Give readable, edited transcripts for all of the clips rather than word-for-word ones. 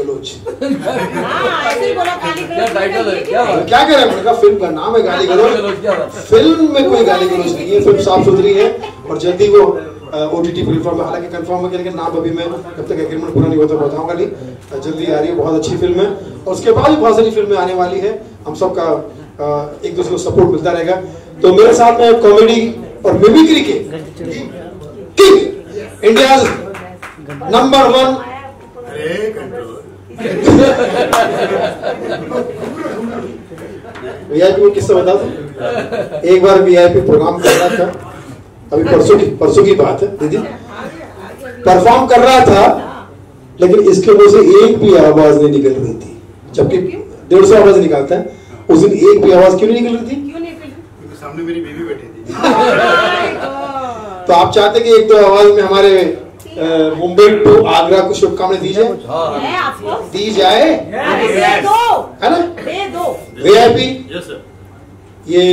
गलोच। क्या टाइटल है, क्या कह रहे हैं? फिल्म का नाम है गाली गलोच। फिल्म में कोई गाली गलोच नहीं है, फिल्म साफ सुथरी है और जल्दी वो OTT प्लेटफॉर्म में, हालांकि कंफर्म है लेकिन नाम अभी मैं जब तक एग्रीमेंट पूरा नहीं होता बताऊंगा नहीं, जल्दी आ रही है। बहुत अच्छी फिल्म है और उसके बाद भी बहुत सारी फिल्में आने वाली है। हम सबका एक दूसरे को सपोर्ट मिलता रहेगा। तो मेरे साथ में कॉमेडी और मिमिक्री के किंग, इंडिया नंबर 1 VIP को किस्सा बता दूं। एक बार VIP प्रोग्राम कर रहा था, अभी परसों की बात है दीदी, परफॉर्म कर रहा था लेकिन इसके मुंह से एक भी आवाज नहीं निकल रही थी, जबकि 150 आवाज निकालता है। उस दिन एक भी आवाज क्यों नहीं निकल रही थी? क्योंकि सामने मेरी बेबी बैठी थी। तो आप चाहते कि एक दो आवाज में हमारे मुंबई टू आगरा को शुभकामनाएं दी जाए? दी जाए, है ना? VIP ये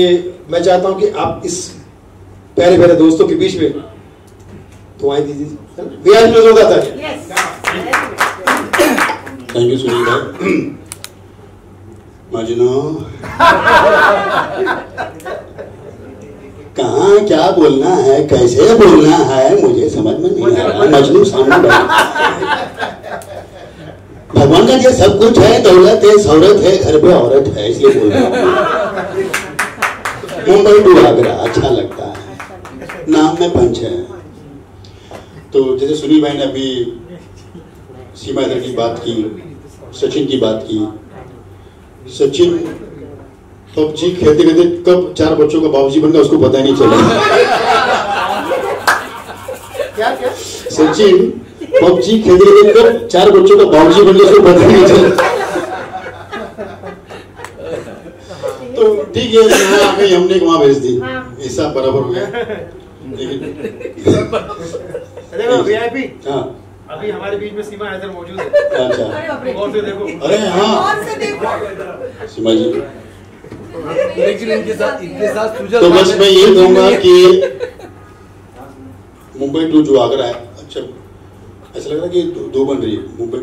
मैं चाहता हूं कि आप इस पहले दोस्तों के बीच में तो आए दीजिए। VIP में होता था। थैंक यू सुनील भाई। मजनू कहाँ क्या बोलना है, कैसे बोलना है, मुझे समझ में नहीं आ रहा। मजनू सामने भगवान का ये सब कुछ है, दौलत है, शौहरत है, घर पे औरत है, इसलिए बोल रहा हूँ। मुंबई टू आगरा अच्छा लगता है, नाम में पंच है। तो जैसे सुनील भाई ने अभी सीमा इधर की बात की, सचिन की बात की। सचिन पबजी खेलते खेलते कब 4 बच्चों का बाबूजी बन गया उसको पता ही नहीं चला। क्या? सचिन पबजी खेलते खेलते कब 4 बच्चों का बाबूजी बन गया उसको पता ही नहीं चला। तो ठीक है, यहाँ गई, हमने वहां भेज दी, हिसाब बराबर हो गया। VIP हाँ, अभी हमारे बीच में सीमा हैदर मौजूद है। अच्छा, और से देखो। अरे हाँ सीमा जी, लेकिन इनके साथ तो बस मैं ये कहूंगा कि मुंबई टू जो आगरा है, अच्छा ऐसा लग रहा है कि दो बन रही है, मुंबई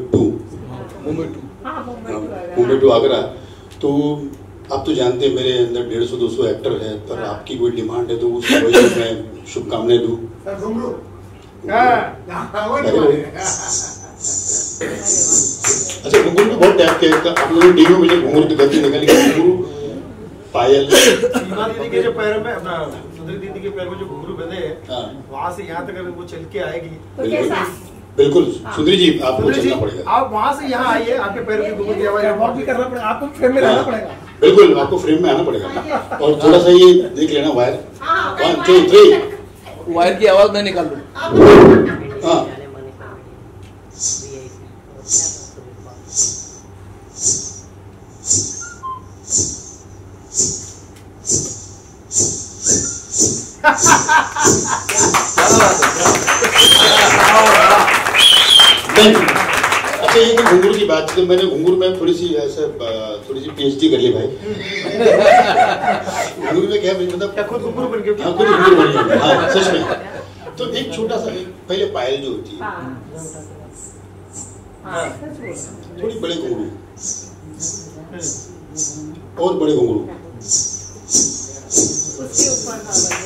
टू आगरा। तो आप तो जानते हैं मेरे अंदर 150-200 एक्टर है, पर आपकी कोई डिमांड है तो उस वजह से मैं शुभकामनाएं दूं। अच्छा, घुंघरू तो बहुत टाइप के आप लोगों ने टीवी में मुझे घुंघरू की गलती निकाली, घुंघरू पायल सीमा दीदी के जो पैर में, अपना सुंदरी दीदी के पैर में जो घुंघरू बंधे हैं, वहाँ से यहाँ तक अगर वो चल के आएगी बिल्कुल सुंदरी जी, आपको चलना पड़ेगा। आप वहाँ से यहाँ आइए, आपके पैर की घुंघरू की आवाज वॉक भी करना पड़ेगा, आपको फ्रेम में रहना पड़ेगा। बिल्कुल आपको फ्रेम में आना पड़ेगा। और थोड़ा सा ये देख लेना वायर, 1 2 3 वायर की आवाज मैं निकाल लूं। हाँ अच्छा, ये घुंघरू की बात थी, मैंने घुंघरू में थोड़ी सी PhD कर ली भाई। घुंघरू में क्या मतलब क्या खुद घुंघरू बन गए? हाँ, खुद घुंघरू बन गया। हाँ, सच में। तो एक छोटा सा, पहले पायल जो होती है, थोड़ी बड़े घुंघरू और बड़े घुंघरू,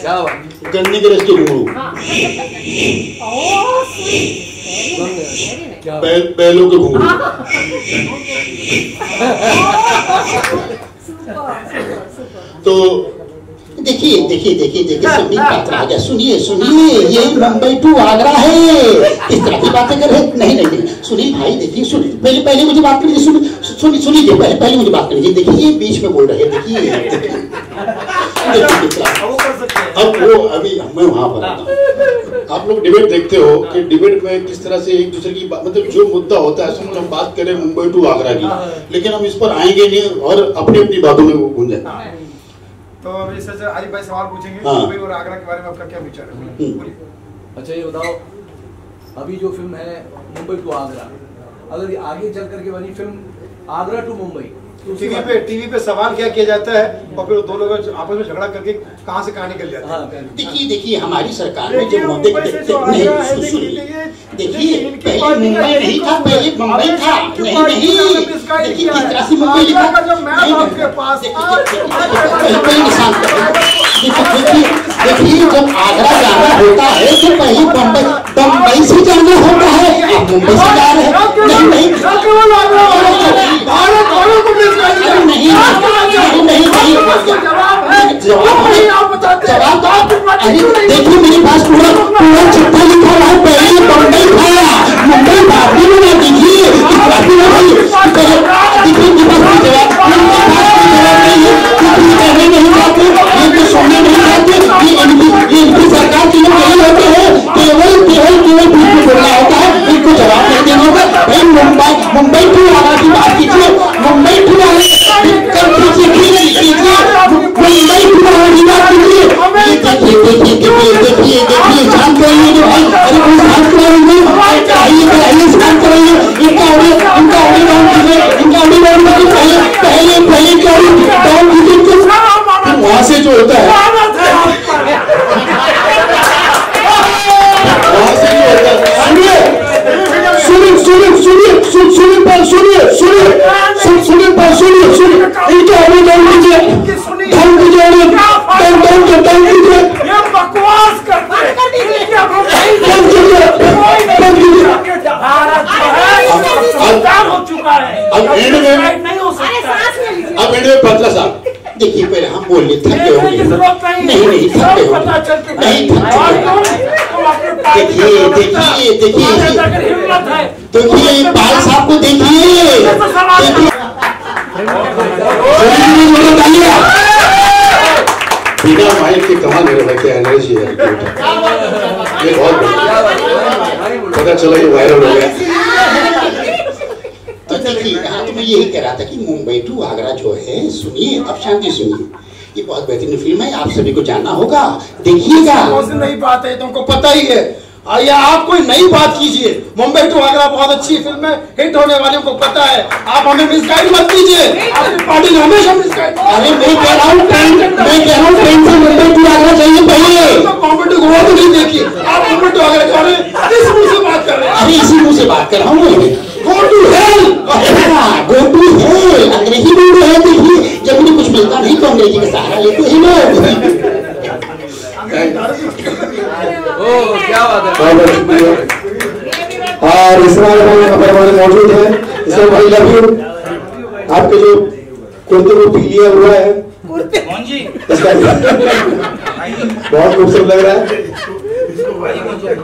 क्या बात, गन्ने के रस के घुंघरू, बैलों के घुंघरू। तो देखिए सुनील पात्रा आ गया। सुनिए ये मुंबई टू आगरा है, इस तरह की बातें कर रहे। नहीं सुनील भाई देखिए, सुनिए पहले मुझे बात करिए, सुनिए पहले मुझे बात करिए। देखिए ये बीच में बोल रहे हैं, देखिए अब वो अभी मैं वहां पर आता हूँ। आप लोग डिबेट देखते हो कि डिबेट में किस तरह से एक दूसरे की मतलब जो मुद्दा होता है, हम बात करें मुंबई टू आगरा की, लेकिन हम इस पर आएंगे नहीं और अपनी बातों में घूम जाए। तो अभी सर आरिफ भाई सवाल पूछेंगे मुंबई और आगरा के बारे में, आपका क्या विचार है? अच्छा ये बताओ, अभी जो फिल्म है मुंबई टू आगरा, अगर ये आगे चल करके बनी film Agra to Mumbai, TV पे सवाल क्या किया जाता है और फिर दो लोग आपस में झगड़ा करके कहां से कहां निकल जाते हैं। देखिए हमारी सरकार में जब देखिए पहले मुंबई नहीं था, पहले मुंबई था। नहीं देखिए किस तरह से मुंबई लिखा देखिए जब आगरा जाना होता है तो पहले बम्बई से जाना होता है। आप मुंबई से जा रहे हैं? नहीं जवाब तो देखिए मेरे पास पूरा चिट्ठा लिखा हुआ है। पहले बम्बई था, मुंबई बाद में बना। देखिए सुनने नहीं जाते। इनकी सरकार के लोग यही होते हैं, केवल बोलना होता है, इनको जवाब नहीं देना होगा। भाई मुंबई टू आगरा की बात कीजिए, मुंबई टू आगरा देखिए शांत रहिए भाई। अरे कोई शांत रहिए, वहां से जो होता है अब एंड में पतला साहब देखिए पहले हम बोल रहे थके होंगे। नहीं थके होंगे, नहीं देखिए पाल साहब को देखिए बिना माइक के कमाल मेरे भाई क्या एनर्जी है। ये बहुत पता चला ये वायरल हो गया। तो देखिए तो मैं यही कह रहा था कि मुंबई टू आगरा जो है, सुनिए अब शांति सुनिए, ये बहुत बेहतरीन फिल्म है, आप सभी को जानना होगा, देखिएगा। नई बात है तुमको पता ही है, या आप कोई नई बात कीजिए। मुंबई टू आगरा बहुत अच्छी फिल्म है, हिट होने वाले को पता है। आप हमें मिसगाइड मत कीजिए, आपकी पार्टी ने हमेशा मिसगाइड। अरे मैं कह रहा हूँ ट्रेन से मुंबई टू आगरा चाहिए पहले। मुंबई टू गोवा तो नहीं देखी, आप मुंबई टू आगरा कह रहे हैं, किस मुंह से बात कर रहे हैं? अरे इसी मुंह से बात कर रहा हूँ। Go to hell! Go to hell! अंग्रेजी बोल रहे हैं। देखिए जब उन्हें कुछ मिलता नहीं तो अंग्रेजी का सहारा लेते हैं लोग। क्या बात है। और इस बार मौजूद है, इसमें भाई लव यू। आपके जो कुर्ते को पी लिया हुआ है, बहुत खूबसूरत लग रहा है।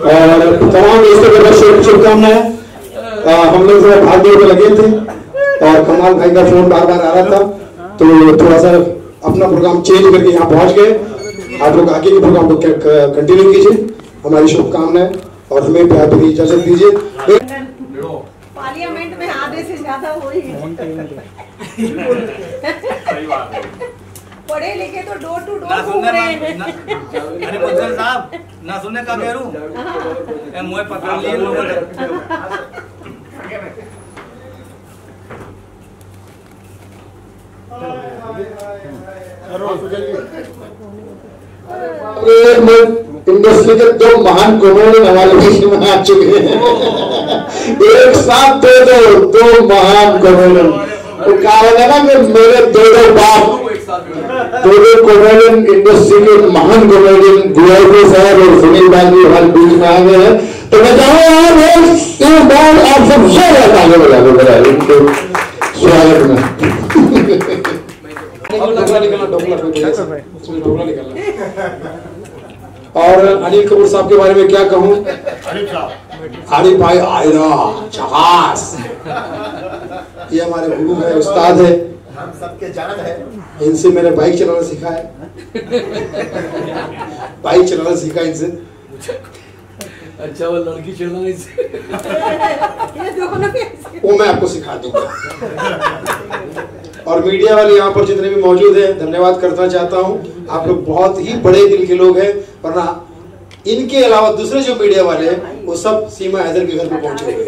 और तमाम दोस्तों को शुभकामनाएं। हम लोग थोड़ा भाग दौड़ में लगे थे और कमाल भाई का फोन बार बार आ रहा था, तो थोड़ा सा अपना प्रोग्राम चेंज करके यहाँ पहुंच गए। आप लोग आगे के प्रोग्राम को कंटिन्यू कीजिए, हमारी शुभकामनाएं और हमें प्यार भरी इजाजत दीजिए। पार्लियामेंट में आधे से ज्यादा वही पढ़े लिखे तो डोर टू डोर घूम रहे हैं। अरे मुझे साहब ना सुनने का कह रूं मुझे पता नहीं लोगों ने। इंडस्ट्री के दो महान कॉमेडियन हमारे बीच में आ चुके हैं। एक साथ दो महान कॉमेडियन। तो कहा लगा कि मेरे दो बाप दो कॉमेडियन इंडस्ट्री के महान कॉमेडियन गुआइबो साहब और सुनील बाजी हमारे बीच में आ गए हैं। तो मैं चाहूंगा एक बार आप सब शायद आगे बढ़ा दो मेरा इनको स्वागत में। ढोकला निकलना। और अनिल कपूर साहब के बारे में क्या कहूँ? आरिफ भाई आयरा जहाज, ये हमारे गुरु है, उस्ताद है, हम सबके जानत है। इनसे मैंने बाइक चलाना सीखा है। बाइक चलाना सीखा इनसे। अच्छा वो लड़की चलाना इनसे, वो मैं आपको सिखा दूंगा। और मीडिया वाले यहाँ पर जितने भी मौजूद हैं, धन्यवाद करना चाहता हूँ। आप लोग बहुत ही बड़े दिल के लोग हैं, वरना इनके अलावा दूसरे जो मीडिया वाले हैं वो सब सीमा हैदर के घर पे पहुंचे हुए।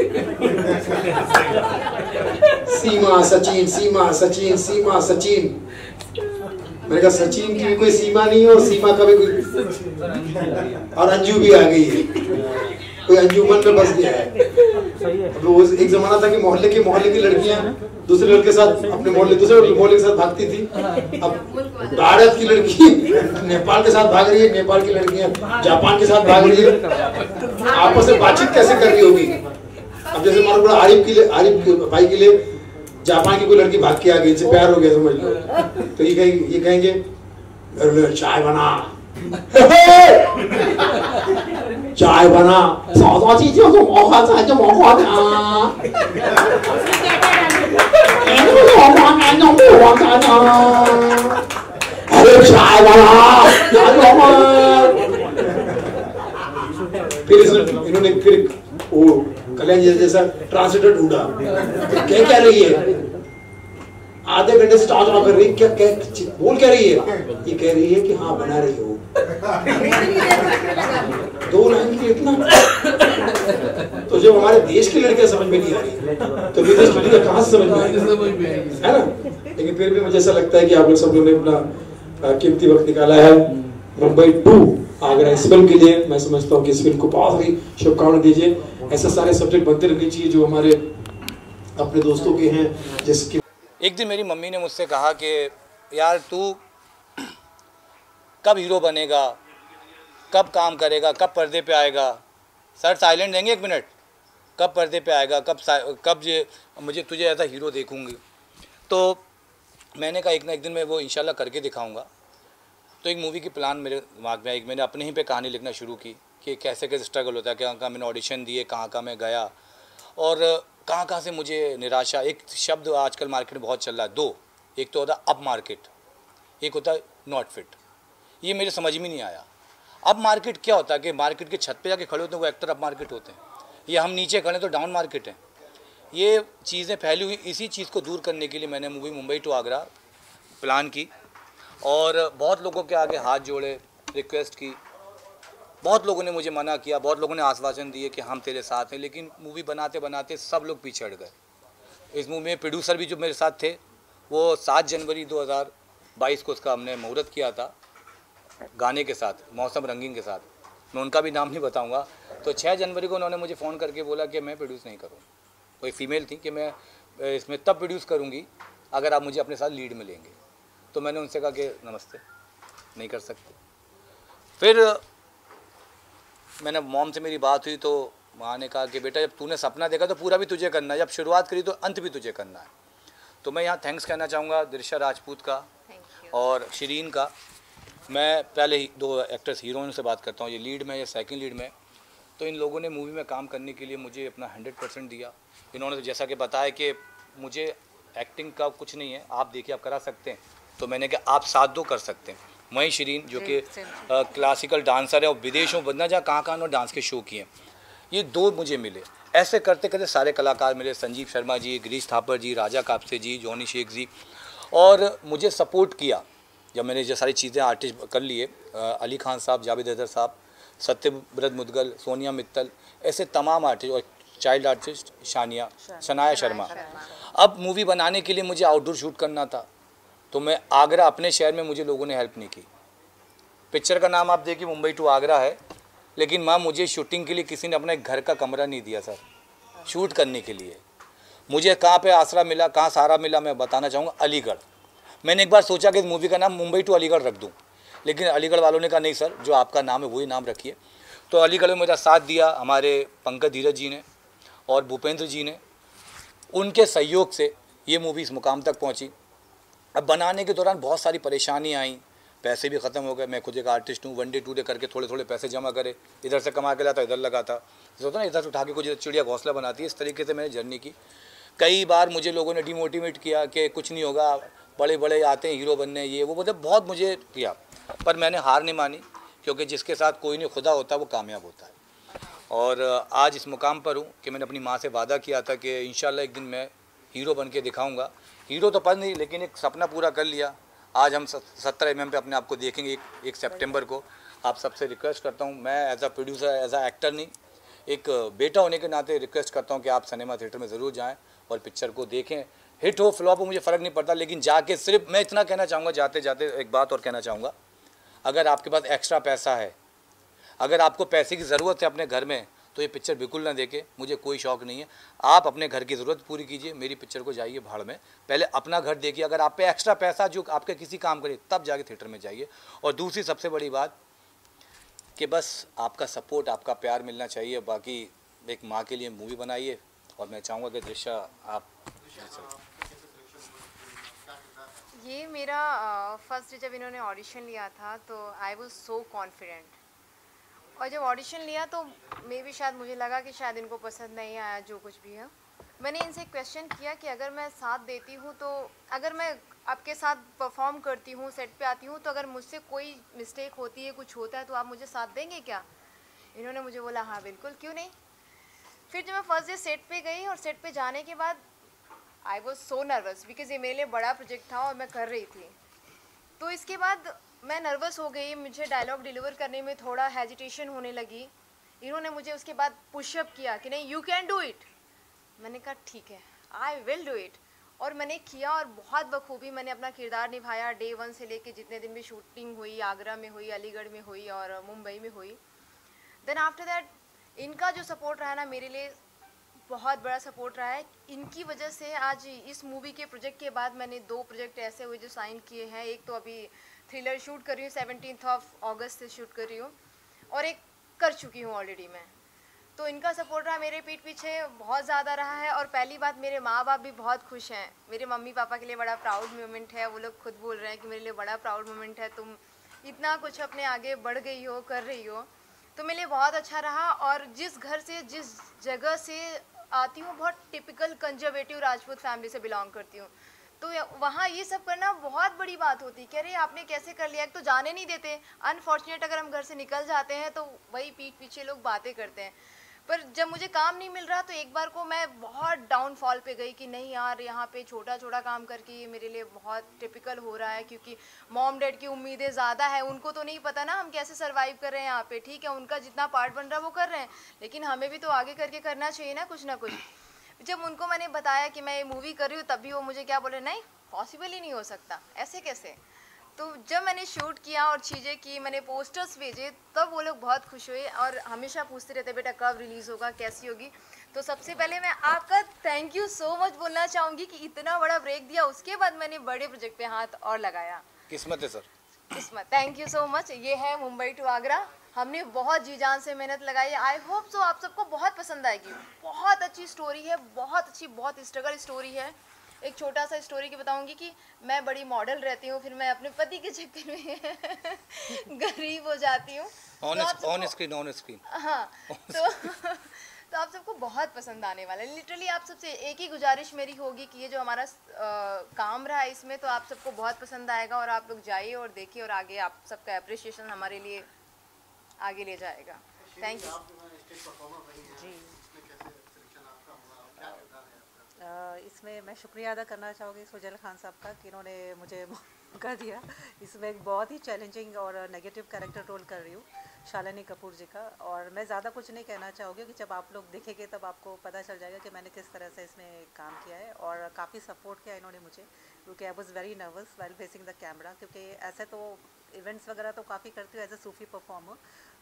सीमा सचिन, सीमा सचिन, सीमा सचिन। मैंने कहा सचिन की भी कोई सीमा नहीं है और सीमा का भी कोई, और अंजू भी आ गई है, कोई अंजुमन में बस गया है। तो एक जमाना था कि मोहल्ले की लड़कियां दूसरे लड़के के साथ अपने दूसरे मोहल्ले के साथ भागती थी। अब भारत की लड़की नेपाल के साथ भाग रही है, नेपाल की लड़कियां जापान के साथ भाग रही है। आपस में बातचीत कैसे कर रही होगी? अब जैसे मान लो आरिफ भाई के लिए जापान की कोई लड़की भाग के आ गई, इनसे प्यार हो गया समझ लो, तो ये कहेंगे चाय बना, चाय बना, अरे चाय बना। फिर इन्होंने फिर वो कल्याण जैसा ट्रांसलेटर ढूंढा, क्या रही है? आधे घंटे से चाव कर रही, क्या बोल क्या रही है? ये कह रही है कि हाँ बना रही हो। 2 लाइन की इतना, तो जब हमारे देश की लड़कियां समझ में नहीं आ रही तो विदेश की लड़कियां कहाँ से समझ में आएगी, है ना? लेकिन फिर भी मुझे ऐसा लगता है कि आप लोग सब लोगों ने अपना कीमती वक्त निकाला है। मुंबई 2 आगरा इस फिल्म के लिए मैं समझता हूँ कि इस फिल्म को बहुत ही शुभकामनाएं दीजिए। ऐसे सारे सब्जेक्ट बनते रहने चाहिए जो हमारे अपने दोस्तों के हैं। जैसे कि एक दिन मेरी मम्मी ने मुझसे कहा कि यार तू कब हीरो बनेगा, कब काम करेगा, कब पर्दे पे आएगा? सर साइलेंट देंगे 1 मिनट, कब पर्दे पे आएगा, कब ये मुझे तुझे ऐसा हीरो देखूंगी? तो मैंने कहा एक ना एक दिन मैं वो इंशाल्लाह करके दिखाऊंगा। तो एक मूवी की प्लान मेरे दिमाग में आई। मैंने अपने ही पे कहानी लिखना शुरू की कि कैसे कैसे स्ट्रगल होता है, कहाँ कहाँ मैंने ऑडिशन दिए, कहाँ कहाँ मैं गया और कहाँ कहाँ से मुझे निराशा। एक शब्द आजकल मार्केट में बहुत चल रहा है, 2, एक तो होता है अप मार्केट, एक होता है नॉट फिट। ये मेरे समझ में नहीं आया। अप मार्केट क्या होता है कि मार्केट के छत पे जाके खड़े होते हैं वो एक्टर अप मार्केट होते हैं, ये हम नीचे खड़े तो डाउन मार्केट है। ये चीज़ें फैली हुई, इसी चीज़ को दूर करने के लिए मैंने movie Mumbai to Agra plan की और बहुत लोगों के आगे हाथ जोड़े, रिक्वेस्ट की। बहुत लोगों ने मुझे मना किया, बहुत लोगों ने आश्वासन दिए कि हम तेरे साथ हैं, लेकिन मूवी बनाते बनाते सब लोग पीछे हट गए। इस मूवी में प्रोड्यूसर भी जो मेरे साथ थे वो 7 जनवरी 2022 को उसका हमने मुहूर्त किया था गाने के साथ, मौसम रंगीन के साथ। मैं उनका भी नाम नहीं बताऊंगा। तो 6 जनवरी को उन्होंने मुझे फ़ोन करके बोला कि मैं प्रोड्यूस नहीं करूँ। कोई फीमेल थी कि मैं इसमें तब प्रोड्यूस करूँगी अगर आप मुझे अपने साथ लीड में लेंगे। तो मैंने उनसे कहा कि नमस्ते, नहीं कर सकते। फिर मैंने मॉम से मेरी बात हुई तो माँ ने कहा कि बेटा जब तूने सपना देखा तो पूरा भी तुझे करना है, जब शुरुआत करी तो अंत भी तुझे करना है। तो मैं यहाँ थैंक्स कहना चाहूँगा दिरिशा राजपूत का और शिरीन का। मैं पहले ही 2 एक्टर्स हीरोइन से बात करता हूँ, ये लीड में या सेकंड लीड में। तो इन लोगों ने मूवी में काम करने के लिए मुझे अपना 100% दिया। इन्होंने जैसा कि बताया कि मुझे एक्टिंग का कुछ नहीं है, आप देखिए आप करा सकते हैं। तो मैंने कहा आप साथ दो, कर सकते हैं। वहीं शिरीन जो कि क्लासिकल डांसर है और विदेशों बदना जहाँ कहाँ कहाँ डांस के शो किए, ये 2 मुझे मिले। ऐसे करते करते सारे कलाकार मिले, संजीव शर्मा जी, गिरीश थापर जी, राजा कापसे जी, जॉनी शेख जी, और मुझे सपोर्ट किया जब मैंने जो सारी चीज़ें आर्टिस्ट कर लिए। अली खान साहब, जावेद अजहर साहब, सत्यव्रत मुदगल, सोनिया मित्तल, ऐसे तमाम आर्टिस्ट और चाइल्ड आर्टिस्ट शनाया शर्मा। अब मूवी बनाने के लिए मुझे आउटडोर शूट करना था, तो मैं आगरा अपने शहर में, मुझे लोगों ने हेल्प नहीं की। पिक्चर का नाम आप देखिए मुंबई टू आगरा है, लेकिन माँ मुझे शूटिंग के लिए किसी ने अपने घर का कमरा नहीं दिया सर, शूट करने के लिए। मुझे कहाँ पे आसरा मिला, कहाँ सहारा मिला, मैं बताना चाहूँगा, अलीगढ़। मैंने एक बार सोचा कि इस मूवी का नाम मुंबई टू अलीगढ़ रख दूँ, लेकिन अलीगढ़ वालों ने कहा नहीं सर, जो आपका नाम है वही नाम रखिए। तो अलीगढ़ में मेरा साथ दिया हमारे पंकज धीरज जी ने और भूपेंद्र जी ने। उनके सहयोग से ये मूवी इस मुकाम तक पहुँची। अब बनाने के दौरान बहुत सारी परेशानी आई, पैसे भी ख़त्म हो गए। मैं खुद एक आर्टिस्ट हूँ, 1 डे 2 डे करके थोड़े थोड़े पैसे जमा करे, इधर से कमा के लाता इधर लगाता, जैसे होता ना इधर से उठा के कुछ चिड़िया घोंसला बनाती है, इस तरीके से मैंने जर्नी की। कई बार मुझे लोगों ने डिमोटिवेट किया कि कुछ नहीं होगा, बड़े बड़े आते हैं हीरो बनने, ये वो, मतलब बहुत मुझे किया, पर मैंने हार नहीं मानी, क्योंकि जिसके साथ कोई नहीं खुदा होता वो कामयाब होता है। और आज इस मुकाम पर हूँ कि मैंने अपनी माँ से वादा किया था कि इंशाल्लाह एक दिन मैं हीरो बन के दिखाऊँगा। हीरो तो पर नहीं, लेकिन एक सपना पूरा कर लिया। आज हम 17 mm पे अपने आप को देखेंगे 1 सितंबर को। आप सबसे रिक्वेस्ट करता हूँ, मैं as a producer, as a actor नहीं, एक बेटा होने के नाते रिक्वेस्ट करता हूँ कि आप सिनेमा थिएटर में ज़रूर जाएं और पिक्चर को देखें। हिट हो फ्लॉप हो मुझे फ़र्क नहीं पड़ता, लेकिन जाके सिर्फ मैं इतना कहना चाहूँगा, जाते जाते एक बात और कहना चाहूँगा, अगर आपके पास एक्स्ट्रा पैसा है, अगर आपको पैसे की ज़रूरत है अपने घर में, तो ये पिक्चर बिल्कुल ना देखे, मुझे कोई शौक़ नहीं है। आप अपने घर की ज़रूरत पूरी कीजिए, मेरी पिक्चर को जाइए भाड़ में, पहले अपना घर देखिए। अगर आप पे एक्स्ट्रा पैसा जो आपके किसी काम करे तब जाके थिएटर में जाइए। और दूसरी सबसे बड़ी बात कि बस आपका सपोर्ट, आपका प्यार मिलना चाहिए। बाकी एक माँ के लिए मूवी बनाइए, और मैं चाहूँगा कि दृश्या आप ये मेरा फर्स्ट जब इन्होंने ऑडिशन लिया था तो आई वॉज सो कॉन्फिडेंट, और जब ऑडिशन लिया तो मे भी शायद मुझे लगा कि शायद इनको पसंद नहीं आया जो कुछ भी है। मैंने इनसे क्वेश्चन किया कि अगर मैं साथ देती हूँ, तो अगर मैं आपके साथ परफॉर्म करती हूँ, सेट पे आती हूँ, तो अगर मुझसे कोई मिस्टेक होती है, कुछ होता है, तो आप मुझे साथ देंगे क्या? इन्होंने मुझे बोला हाँ बिल्कुल, क्यों नहीं। फिर जब मैं फर्स्ट डे सेट पे गई और सेट पे जाने के बाद I was so nervous, because ये मेरे लिए बड़ा प्रोजेक्ट था और मैं कर रही थी। तो इसके बाद मैं नर्वस हो गई, मुझे डायलॉग डिलीवर करने में थोड़ा हेजिटेशन होने लगी। इन्होंने मुझे उसके बाद पुशअप किया कि नहीं यू कैन डू इट। मैंने कहा ठीक है, आई विल डू इट, और मैंने किया और बहुत बखूबी मैंने अपना किरदार निभाया। डे 1 से लेके जितने दिन भी शूटिंग हुई, आगरा में हुई, अलीगढ़ में हुई और मुंबई में हुई। देन आफ्टर दैट इनका जो सपोर्ट रहा ना मेरे लिए बहुत बड़ा सपोर्ट रहा है। इनकी वजह से आज इस मूवी के प्रोजेक्ट के बाद मैंने 2 प्रोजेक्ट ऐसे हुए जो साइन किए हैं। एक तो अभी थ्रिलर शूट कर रही हूँ, 17 अगस्त से शूट कर रही हूँ, और एक कर चुकी हूँ ऑलरेडी मैं। तो इनका सपोर्ट रहा मेरे पीठ पीछे बहुत ज़्यादा रहा है। और पहली बात, मेरे माँ बाप भी बहुत खुश हैं। मेरे मम्मी पापा के लिए बड़ा प्राउड मोमेंट है। वो लोग खुद बोल रहे हैं कि मेरे लिए बड़ा प्राउड मोमेंट है, तुम इतना कुछ अपने आगे बढ़ गई हो, कर रही हो। तो मेरे लिए बहुत अच्छा रहा। और जिस घर से, जिस जगह से आती हूँ, बहुत टिपिकल कंजर्वेटिव राजपूत फैमिली से बिलोंग करती हूँ, तो वहाँ ये सब करना बहुत बड़ी बात होती है कि अरे आपने कैसे कर लिया। एक तो जाने नहीं देते, अनफॉर्चुनेट अगर हम घर से निकल जाते हैं तो वही पीठ पीछे लोग बातें करते हैं। पर जब मुझे काम नहीं मिल रहा तो एक बार को मैं बहुत डाउनफॉल पे गई कि नहीं यार, यहाँ पे छोटा छोटा काम करके ये मेरे लिए बहुत टिपिकल हो रहा है, क्योंकि मॉम डैड की उम्मीदें ज़्यादा है। उनको तो नहीं पता ना हम कैसे सर्वाइव कर रहे हैं यहाँ पे। ठीक है, उनका जितना पार्ट बन रहा है वो कर रहे हैं, लेकिन हमें भी तो आगे करके करना चाहिए ना कुछ ना कुछ। जब उनको मैंने बताया कि मैं ये मूवी कर रही हूँ, तभी वो मुझे क्या बोले, नहीं पॉसिबल ही नहीं हो सकता, ऐसे कैसे। तो जब मैंने शूट किया और चीज़ें की, मैंने पोस्टर्स भेजे, तब वो लोग बहुत खुश हुए और हमेशा पूछते रहते बेटा कब रिलीज़ होगा, कैसी होगी। तो सबसे पहले मैं आपका थैंक यू सो मच बोलना चाहूँगी कि इतना बड़ा ब्रेक दिया, उसके बाद मैंने बड़े प्रोजेक्ट पे हाथ और लगाया। किस्मत है सर, किस्मत। Thank you so much. ये है मुंबई टू आगरा, हमने बहुत जी जान से मेहनत लगाई है। आई होप सो आप सबको बहुत पसंद आएगी। बहुत अच्छी स्टोरी है, बहुत अच्छी, बहुत स्ट्रगल स्टोरी है। एक छोटा सा स्टोरी की बताऊंगी कि मैं बड़ी मॉडल रहती हूँ, फिर मैं अपने पति के चक्कर में गरीब हो जाती हूँ। ऑन स्क्रीन हाँ, तो आप सबको बहुत पसंद आने वाला है। लिटरली आप सबसे एक ही गुजारिश मेरी होगी कि ये जो हमारा काम रहा है इसमें, तो आप सबको बहुत पसंद आएगा और आप लोग जाइए और देखिए, और आगे आप सबका अप्रिसिएशन हमारे लिए आगे ले जाएगा। थैंक यू जी। इसमें मैं शुक्रिया अदा करना चाहूँगी सुजल खान साहब का कि इन्होंने मुझे मौका दिया। इसमें एक बहुत ही चैलेंजिंग और नेगेटिव कैरेक्टर रोल कर रही हूँ शालिनी कपूर जी का। और मैं ज़्यादा कुछ नहीं कहना चाहूँगी कि जब आप लोग देखेंगे तब आपको पता चल जाएगा कि मैंने किस तरह से इसमें काम किया है। और काफ़ी सपोर्ट किया इन्होंने मुझे, क्योंकि I was very nervous while facing the camera, क्योंकि ऐसे तो इवेंट्स वगैरह तो काफ़ी करती हूँ एज अ सूफी परफॉर्मर,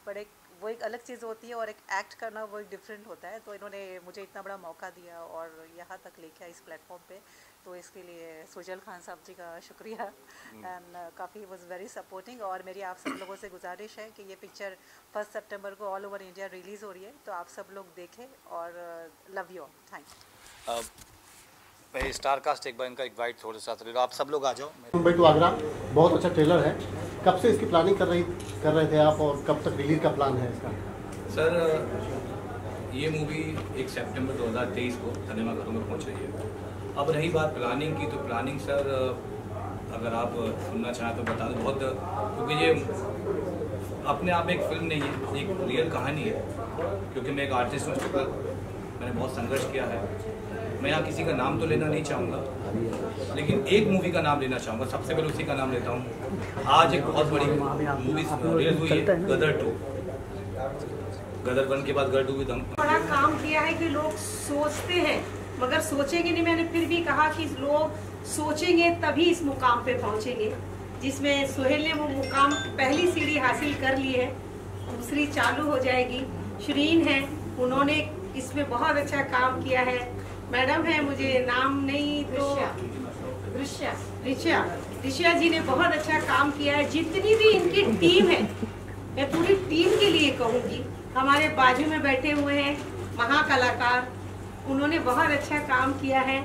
पर वो एक अलग चीज़ होती है और एक एक्ट करना वो एक डिफरेंट होता है। तो इन्होंने मुझे इतना बड़ा मौका दिया और यहाँ तक लेके आया इस प्लेटफॉर्म पे, तो इसके लिए सुजल खान साहब जी का शुक्रिया। एंड काफ़ी वॉज वेरी सपोर्टिंग। और मेरी आप सब लोगों से गुजारिश है कि ये पिक्चर 1 सितंबर को ऑल ओवर इंडिया रिलीज़ हो रही है, तो आप सब लोग देखें और love you all. Thank you. Star cast एक बार इनका एक वाइट थोड़ा सा, आप सब लोग आ जाओ। मुंबई टू आगरा बहुत अच्छा ट्रेलर है। कब से इसकी प्लानिंग कर रहे थे आप और कब तक रिलीज का प्लान है इसका? सर ये मूवी 1 सितंबर 2023 को सिनेमाघरों में पहुंच रही है। अब रही बात प्लानिंग की, तो प्लानिंग सर अगर आप सुनना चाहें तो बता दूं, बहुत, क्योंकि ये अपने आप एक फिल्म नहीं है, एक रियल कहानी है। क्योंकि मैं एक आर्टिस्ट हूँ, मैंने बहुत संघर्ष किया है। मैं यहाँ किसी का नाम तो लेना नहीं चाहूँगा, लेकिन एक मूवी का नाम लेना चाहूँगा। सबसे पहले उसी का नाम लेता हूँ। आज एक बहुत बड़ी मूवी रिलीज हुई है, गदर 2। गदर 1 के बाद गदर 2 भी बड़ा काम किया है कि लोग सोचते हैं मगर सोचेंगे नहीं। मैंने फिर भी कहा कि लोग सोचेंगे तभी इस मुकाम पे पहुंचेंगे, जिसमें सोहेल ने वो मुकाम पहली सीढ़ी हासिल कर ली है, दूसरी चालू हो जाएगी। शरीन है, उन्होंने इसमें बहुत अच्छा काम किया है। मैडम है, मुझे नाम नहीं तो ऋषा जी ने बहुत अच्छा काम किया है। जितनी भी इनकी टीम है, मैं पूरी टीम के लिए कहूँगी, हमारे बाजू में बैठे हुए हैं महाकलाकार, उन्होंने बहुत अच्छा काम किया है।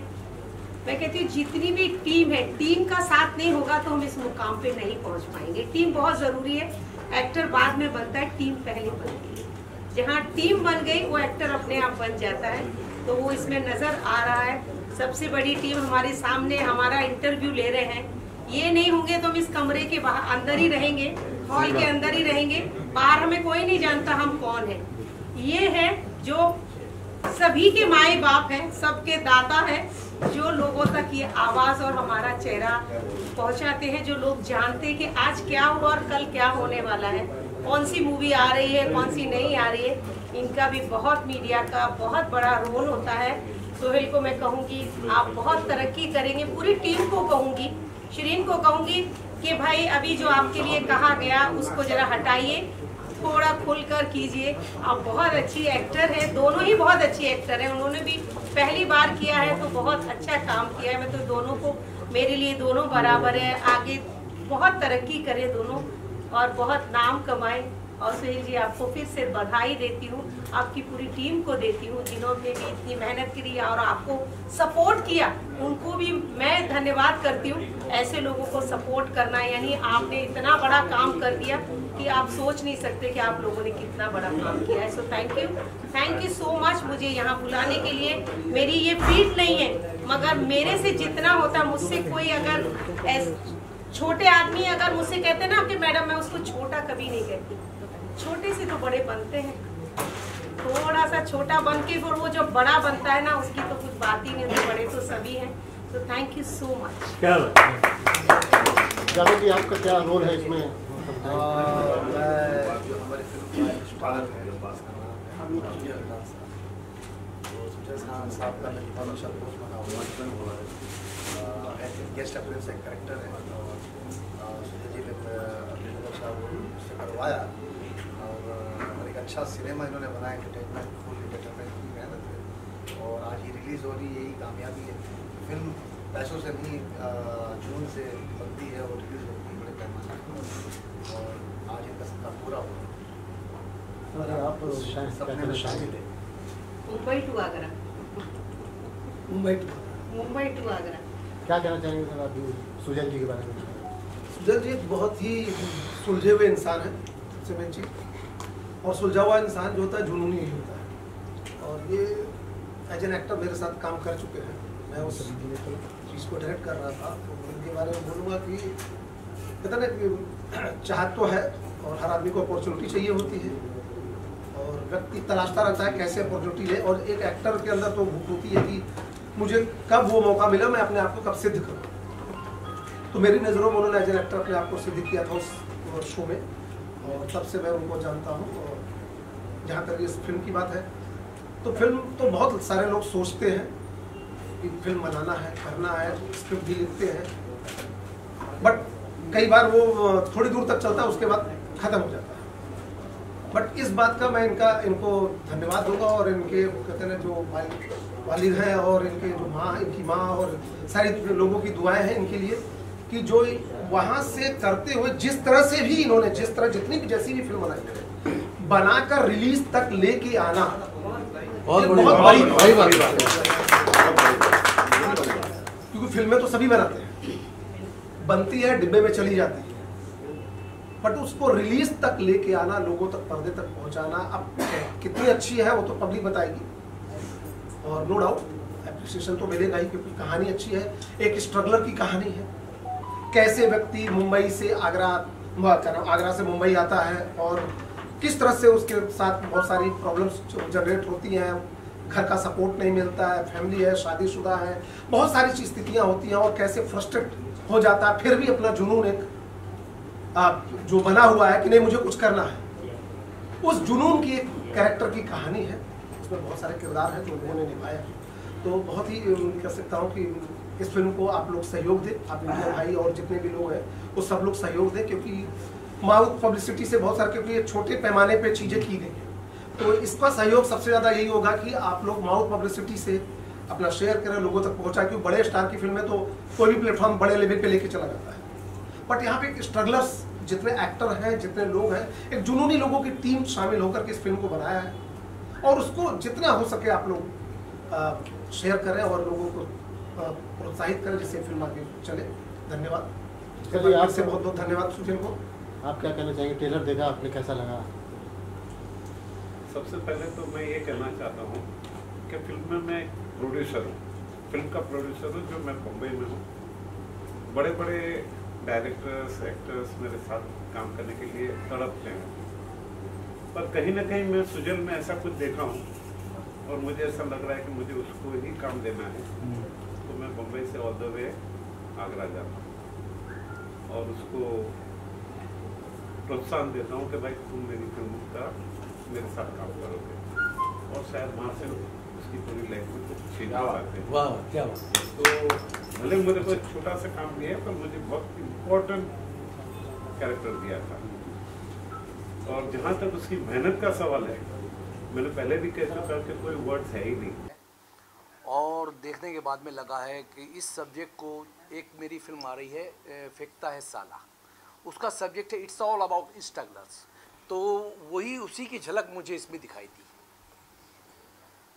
मैं कहती हूँ जितनी भी टीम है, टीम का साथ नहीं होगा तो हम इस मुकाम पे नहीं पहुँच पाएंगे। टीम बहुत ज़रूरी है, एक्टर बाद में बनता है, टीम पहले बनती है। जहाँ टीम बन गई वो एक्टर अपने आप बन जाता है, तो वो इसमें नज़र आ रहा है। सबसे बड़ी टीम हमारे सामने हमारा इंटरव्यू ले रहे हैं। ये नहीं होंगे तो हम इस कमरे के बाहर अंदर ही रहेंगे, हॉल के अंदर ही रहेंगे, बाहर हमें कोई नहीं जानता हम कौन है। ये है जो सभी के माए बाप हैं, सबके दाता है, जो लोगों तक ये आवाज़ और हमारा चेहरा पहुंचाते हैं, जो लोग जानते हैं कि आज क्या हुआ और कल क्या होने वाला है, कौन सी मूवी आ रही है, कौन सी नहीं आ रही है। इनका भी बहुत मीडिया का बहुत बड़ा रोल होता है। सोहेल को मैं कहूँगी आप बहुत तरक्की करेंगे, पूरी टीम को कहूँगी, शरीन को कहूँगी कि भाई अभी जो आपके लिए कहा गया उसको जरा हटाइए, थोड़ा खुलकर कीजिए। आप बहुत अच्छी एक्टर है, दोनों ही बहुत अच्छी एक्टर है। उन्होंने भी पहली बार किया है तो बहुत अच्छा काम किया है। मैं तो दोनों को, मेरे लिए दोनों बराबर है। आगे बहुत तरक्की करें दोनों और बहुत नाम कमाएं। और सोहेल जी आपको फिर से बधाई देती हूँ, आपकी पूरी टीम को देती हूँ जिन्होंने भी इतनी मेहनत करी और आपको सपोर्ट किया, उनको भी मैं धन्यवाद करती हूँ। ऐसे लोगों को सपोर्ट करना, यानी आपने इतना बड़ा काम कर दिया कि आप सोच नहीं सकते कि आप लोगों ने कितना बड़ा काम किया है। So thank you so much मुझे यहाँ बुलाने के लिए। मेरी ये फील्ड नहीं है, मगर मेरे से जितना होता, मुझसे कोई अगर छोटे आदमी अगर मुझसे कहते ना कि मैडम मैं उसको छोटा कभी नहीं कहती, छोटे से तो बड़े बनते हैं, थोड़ा सा छोटा बन के फिर वो जो बड़ा बनता है ना, उसकी तो कुछ बात ही नहीं होती, बड़े तो सभी हैं। तो थैंक यू सो मच। क्या जावेद जी आपका क्या रोल है इसमें? जो हमारे फिल्म का स्टार है साहब का मैं हमेशा पोस्ट बना हुआ गेस्ट अपीयरेंस एक कैरेक्टर है और जी ने उससे करवाया और एक अच्छा सिनेमा इन्होंने बनाया, एंटरटेनमेंट, फुल एंटरटेनमेंट की मेहनत है और आज ये रिलीज़ हो रही है, यही कामयाबी है। फिल्म पैसों से नहीं, जून से बनती है और रिलीज़ होती है बड़े पैमाने पर और आज इनका सपना पूरा हुआ। आप सपने शामिल है। Mumbai to Agra, Mumbai to Agra. क्या कहना चाहेंगे सर आप सुजल जी के बारे में? सुजल जी एक बहुत ही सुलझे हुए इंसान है सिमरन जी, और सुलझा हुआ इंसान जो होता है जुनूनी ही होता है। और ये एज एन एक्टर मेरे साथ काम कर चुके हैं, मैं उस चीज़ को डायरेक्ट कर रहा था, तो उनके बारे में बोलूँगा कि कहते ना कि चाहत तो है और हर आदमी को अपॉर्चुनिटी चाहिए होती है और व्यक्ति तलाशता रहता है कैसे अपॉर्चुनिटी ले, और एक एक्टर के अंदर तो भूख होती है कि मुझे कब वो मौका मिला, मैं अपने आप को कब सिद्ध करूँ। तो मेरी नज़रों में उन्होंने एज एन एक्टर अपने आप को सिद्ध किया था उस शो में, और तब से मैं उनको जानता हूँ। और जहाँ तक इस फिल्म की बात है, तो फिल्म तो बहुत सारे लोग सोचते हैं कि फिल्म बनाना है, करना है, स्क्रिप्ट भी लिखते हैं, बट कई बार वो थोड़ी दूर तक चलता है, उसके बाद ख़त्म हो जाता है। बट इस बात का मैं इनको धन्यवाद दूंगा और इनके कहते हैं जो वालिद हैं और इनके जो इनकी माँ और सारी लोगों की दुआएं हैं इनके लिए कि जो वहाँ से करते हुए जिस तरह से भी इन्होंने जितनी भी जैसी भी फिल्म बनाई बनाकर रिलीज तक लेके आना बहुत बड़ी बात है। क्योंकि फिल्में तो सभी बनाते हैं, बनती है डिब्बे में चली जाती है, बट उसको रिलीज तक लेके आना, लोगों तक, पर्दे तक पहुंचाना, अब कितनी अच्छी है वो तो पब्लिक बताएगी। और नो डाउट एप्रिसिएशन तो मिलेगा ही, क्योंकि कहानी अच्छी है, एक स्ट्रगलर की कहानी है। कैसे व्यक्ति मुंबई से आगरा से मुंबई आता है और किस तरह से उसके साथ बहुत सारी प्रॉब्लम्स जनरेट होती हैं, घर का सपोर्ट नहीं मिलता है, फैमिली है, शादीशुदा है, बहुत सारी स्थितियाँ होती हैं, और कैसे फ्रस्ट्रेट हो जाता है, फिर भी अपना जुनून एक जो बना हुआ है कि नहीं मुझे कुछ करना है, उस जुनून की एक कैरेक्टर की कहानी है। उसमें बहुत सारे किरदार हैं जो उन्होंने निभाया तो बहुत ही कह सकता हूँ कि इस फिल्म को आप लोग सहयोग दें, आप इंडिया भाई और जितने भी लोग हैं वो सब लोग सहयोग दें, क्योंकि माउथ पब्लिसिटी से बहुत सारे, क्योंकि ये छोटे पैमाने पे चीज़ें की गई हैं, तो इसका सहयोग सबसे ज़्यादा यही होगा कि आप लोग माउथ पब्लिसिटी से अपना शेयर करें, लोगों तक पहुँचाएं, क्योंकि बड़े स्टार की फिल्म है तो कोई भी प्लेटफॉर्म बड़े लेवल पे लेके चला जाता है, बट यहाँ पे स्ट्रगलर्स जितने एक्टर हैं, जितने लोग हैं, एक जुनूनी लोगों की टीम शामिल होकर के इस फिल्म को बनाया है, और उसको जितना हो सके आप लोग शेयर करें और लोगों को प्रोत्साहित करें जिससे फिल्म आगे चले। धन्यवाद। चलिए आपसे बहुत बहुत धन्यवाद सुजल को। आप क्या कहना चाहेंगे? ट्रेलर देखा आपने, कैसा लगा? सबसे पहले तो मैं ये कहना चाहता हूँ कि फिल्म में मैं प्रोड्यूसर हूँ, फिल्म का प्रोड्यूसर हूँ, जो मैं मुंबई में हूँ। बड़े बड़े डायरेक्टर्स, एक्टर्स मेरे साथ काम करने के लिए तड़पते हैं, पर कहीं ना कहीं मैं सुजल में ऐसा कुछ देखा हूँ और मुझे ऐसा लग रहा है कि मुझे उसको ही काम देना है, तो मैं मुंबई से ऑल द वे आगरा जाता हूँ और उसको प्रोत्साहन देता हूँ कि भाई तुम मेरी फिल्म का मेरे साथ काम करोगे, और शायद वहाँ से उसकी पूरी लाइफ में कुछ चेंज हो जाते हैं। वाह क्या बात। तो भले मेरे को एक छोटा सा काम दिया है, पर मुझे बहुत इम्पोर्टेंट कैरेक्टर दिया था, और जहाँ तक उसकी मेहनत का सवाल है, मैंने पहले भी कह चुका कि कोई वर्ड्स है ही नहीं। और देखने के बाद में लगा है कि इस सब्जेक्ट को, एक मेरी फिल्म आ रही है फेंकता है साला, उसका सब्जेक्ट है इट्स ऑल अबाउट स्ट्रगलर्स, तो वही उसी की झलक मुझे इसमें दिखाई दी।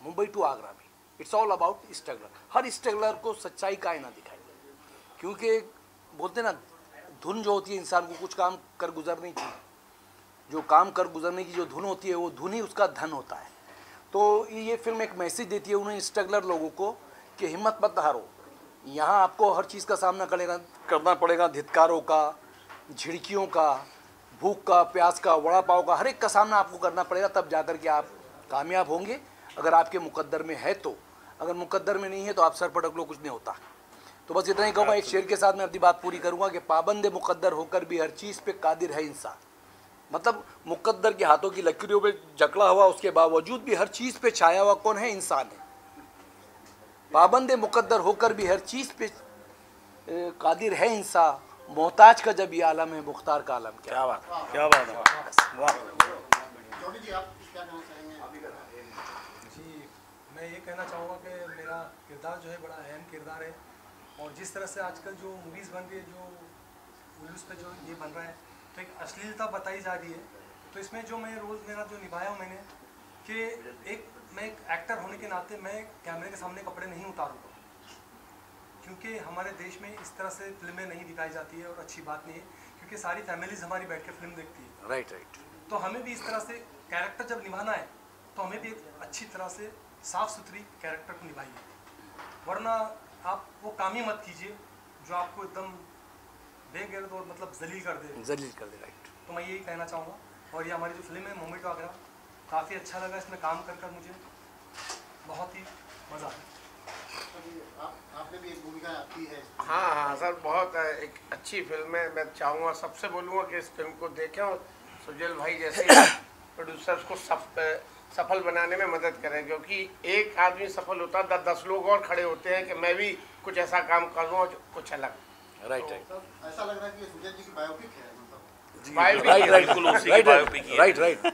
मुंबई टू आगरा में it's all about struggler, her struggler को सच्चाई का आईना दिखाई, क्योंकि बोलते ना धुन जो होती है इंसान को कुछ काम कर गुजरने की, जो काम कर गुजरने की जो धुन होती है वो धुन ही उसका धन होता है। तो ये फिल्म एक मैसेज देती है उन्हें स्ट्रगलर लोगों को कि हिम्मत मत हारो, यहाँ आपको हर चीज़ का सामना करना पड़ेगा, धिक्कारों का, झिड़कियों का, भूख का, प्यास का, वड़ा पाव का, हर एक का सामना आपको करना पड़ेगा, तब जाकर के आप कामयाब होंगे, अगर आपके मुकद्दर में है तो। अगर मुकद्दर में नहीं है तो आप सर पटक लो, कुछ नहीं होता। तो बस इतना ही कहूँगा, एक शेर के साथ मैं अपनी बात पूरी करूँगा कि पाबंद मुकद्दर होकर भी हर चीज़ पे कादिर है इंसान। मतलब मुकद्दर के हाथों की लकीरों पे जकड़ा हुआ, उसके बावजूद भी हर चीज़ पे छाया हुआ कौन है? इंसान है। पाबंद मुकद्दर होकर भी हर चीज़ पे कादिर है इंसान, मोहताज का जब ये आलम है मुख्तार का आलम क्या बात, क्या बात है। वाह। जी मैं ये कहना चाहूँगा कि मेरा किरदार जो है बड़ा अहम किरदार है, और जिस तरह से आजकल जो मूवीज़ बन रही है, जो न्यूज़ पे जो ये बन रहा है, तो एक अश्लीलता बताई जा रही है, तो इसमें जो मैं रोज़ मेरा जो निभाया हूँ मैंने कि मैं एक एक्टर होने के नाते मैं कैमरे के सामने कपड़े नहीं उतारूँगा, क्योंकि हमारे देश में इस तरह से फिल्में नहीं दिखाई जाती है और अच्छी बात नहीं है, क्योंकि सारी फैमिलीज हमारी बैठ के फिल्म देखती है। Right right. तो हमें भी इस तरह से कैरेक्टर जब निभाना है तो हमें भी एक अच्छी तरह से साफ़ सुथरी कैरेक्टर को निभाइए, वरना आप वो काम ही मत कीजिए जो आपको एकदम बेगैरत और मतलब जलील कर दे। राइट। तो मैं यही कहना चाहूँगा, और ये हमारी जो फिल्म है मुंबई टू आगरा, काफ़ी अच्छा लगा इसमें काम कर मुझे बहुत ही मज़ा आया। आपने भी एक भूमिका आपकी है। हाँ हाँ सर, बहुत एक अच्छी फिल्म है। मैं चाहूँगा, सबसे बोलूँगा कि इस फिल्म को देखें और सुजल भाई जैसे प्रोड्यूसर्स को सफल बनाने में मदद करें, क्योंकि एक आदमी सफल होता है 10 लोग और खड़े होते हैं कि मैं भी कुछ ऐसा काम कर लूँ कुछ अलग। राइट। ऐसा लग रहा है कि सुजल जी की बायोपिक है, मतलब राइट,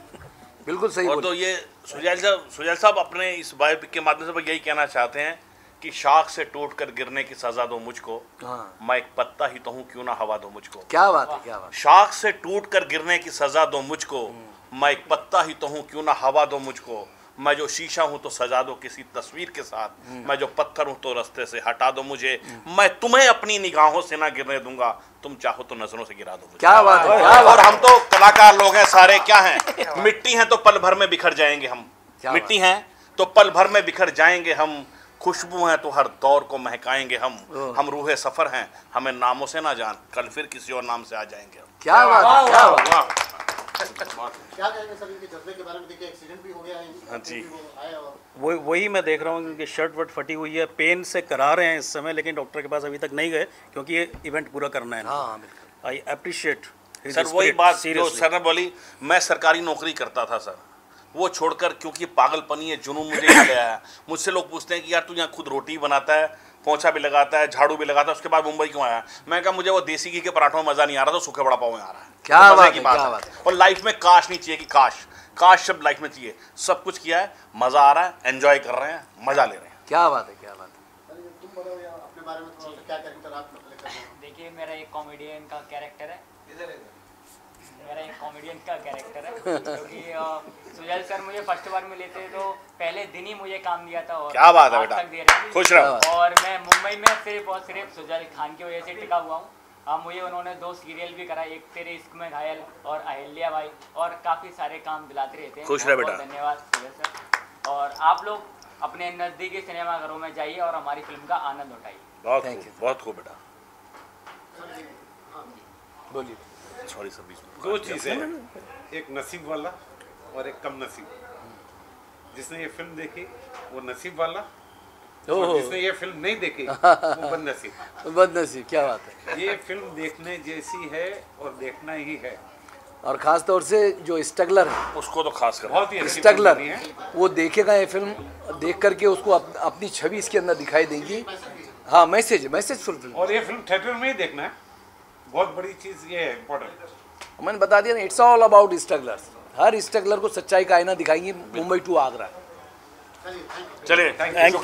बिल्कुल सही। और तो ये सुजल साहब अपने इस बायोपिक के माध्यम से यही कहना चाहते हैं कि शाख से टूटकर गिरने की सजा दो मुझको, मैं एक पत्ता ही तो हूँ, क्यों ना हवा दो मुझको। क्या बात है, क्या बात। शाख से टूटकर गिरने की सजा दो मुझको, मैं एक पत्ता ही तो हूँ, क्यों ना हवा दो मुझको। मैं जो शीशा हूँ तो सजा दो किसी तस्वीर के साथ, मैं जो पत्थर हूँ तो रास्ते से हटा दो मुझे। मैं तुम्हें अपनी निगाहों से ना गिरने दूंगा, तुम चाहो तो नजरों से गिरा दो मुझे। क्या बात है। और हम तो कलाकार लोग हैं सारे, क्या हैं, मिट्टी हैं तो पल भर में बिखर जाएंगे हम, मिट्टी हैं तो पल भर में बिखर जाएंगे हम, खुशबू हैं तो हर दौर को महकाएंगे हम रूहे सफर हैं, हमें नामों से ना जान, कल फिर किसी और नाम से आ जाएंगे। क्या बात, क्या बात। क्या कहेंगे सर इनके जज्बे के बारे में? देखिए एक्सीडेंट भी हो गया है। हाँ जी, वही मैं देख रहा हूँ, क्योंकि शर्ट वर्ट फटी हुई है, पेन से करा रहे हैं इस समय, लेकिन डॉक्टर के पास अभी तक नहीं गए, क्योंकि ये इवेंट पूरा करना है। हाँ बिल्कुल, आई अप्रिशिएट सर। वही बात जो सर ने बोली, मैं सरकारी नौकरी करता था सर, वो छोड़कर, क्योंकि पागलपनी है, जुनून मुझे यहाँ ले आया। मुझसे लोग पूछते हैं कि यार तू यहाँ खुद रोटी बनाता है, पोंछा भी लगाता है, झाड़ू भी लगाता है, उसके बाद मुंबई क्यों आया? मैं कहा मुझे वो देसी घी के पराठों में मज़ा नहीं आ रहा, तो सूखे वड़ा पाव में आ रहा है। क्या तो बात की है, बात क्या है। बात है। और लाइफ में काश नहीं चाहिए कि काश शब्द लाइफ में चाहिए। सब कुछ किया है, मज़ा आ रहा है, एंजॉय कर रहे हैं, मज़ा ले रहे हैं। क्या बात है, क्या बात है। तुम बताओ यार अपने बारे में थोड़ा सा, क्या कैरेक्टर आप प्ले कर रहे हो? देखिए मेरा एक कॉमेडियन का कैरेक्टर है, मेरा एक कॉमेडियन का कैरेक्टर है, क्योंकि सुजल सर मुझे फर्स्ट बार मिले थे तो पहले दिन ही मुझे काम दिया था और क्या बात है आज बेटा, तक दे रहे हैं। खुश रहो। और मैं मुंबई में सिर्फ और सिर्फ सुजल खान की वजह से टिका हुआ हूँ। मुझे उन्होंने 2 सीरियल भी कराए, एक तेरे इश्क में घायल और अहिल्या बाई, और काफ़ी सारे काम दिलाते रहते हैं। खुश रहे बेटा। धन्यवाद सुजल सर। और आप लोग अपने नज़दीकी सिनेमाघरों में जाइए और हमारी फिल्म का आनंद उठाइए। बहुत खूब बेटा। बोलिए। सॉरी सर, बीच में 2 चीज़ें हैं, एक नसीब वाला और एक कम नसीब। जिसने ये फिल्म देखी वो नसीब वाला, और जिसने ये फिल्म नहीं देखी वो बदनसीब। बदनसीब, क्या बात है। ये फिल्म देखने जैसी है और देखना ही है। और खास तौर से जो स्ट्रगलर है, उसको तो खास कर बहुत ही अच्छी स्ट्रगलर फिल्म है। वो देखेगा ये फिल्म, देख करके उसको अपनी छवि इसके अंदर दिखाई देगी। हाँ, मैसेजफुल फिल्म। और ये फिल्म थिएटर में ही देखना है, बहुत बड़ी चीज़ ये है, इम्पोर्टेंट। मैंने बता दिया ना, it's all about strugglers. Her struggler को सच्चाई का आईना दिखाएंगे मुंबई टू आगरा। चलिए, थैंक यू।